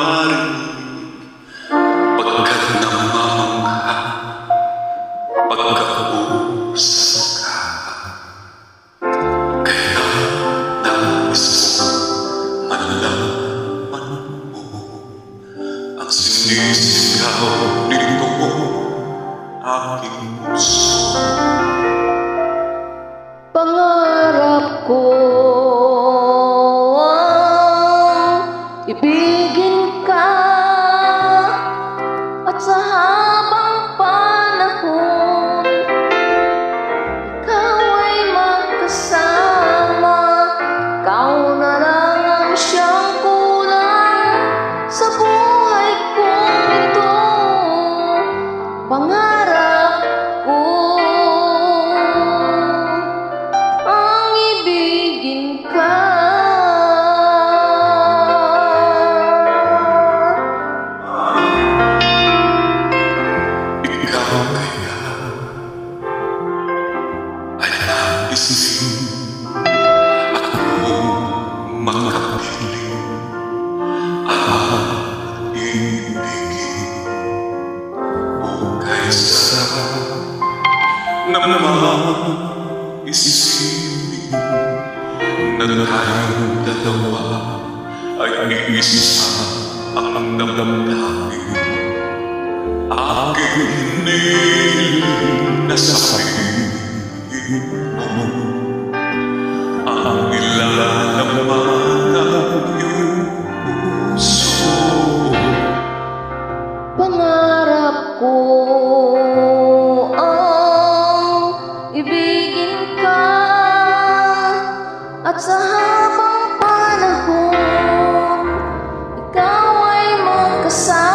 marinig pagkat namamangha pagkausap ka. Kaya nais ko malaman mo ang sinisigaw nito aking puso. Pangarap ko ibigin ka at sa habang panahon ikaw ay magkasama. Ikaw na lang ang siyang kulang sa buhay kong ito. Pangarap ko ang ibigin ka. Isipin ako makapiling at ibigin o kaysa naman isipin na tayong dalawa ay isa ang damdamin. Aking nilasabihin ang ilalaman ng iyong puso. Pangarap ko ang ibigin ka at sa habang panahon ikaw ay magkasama.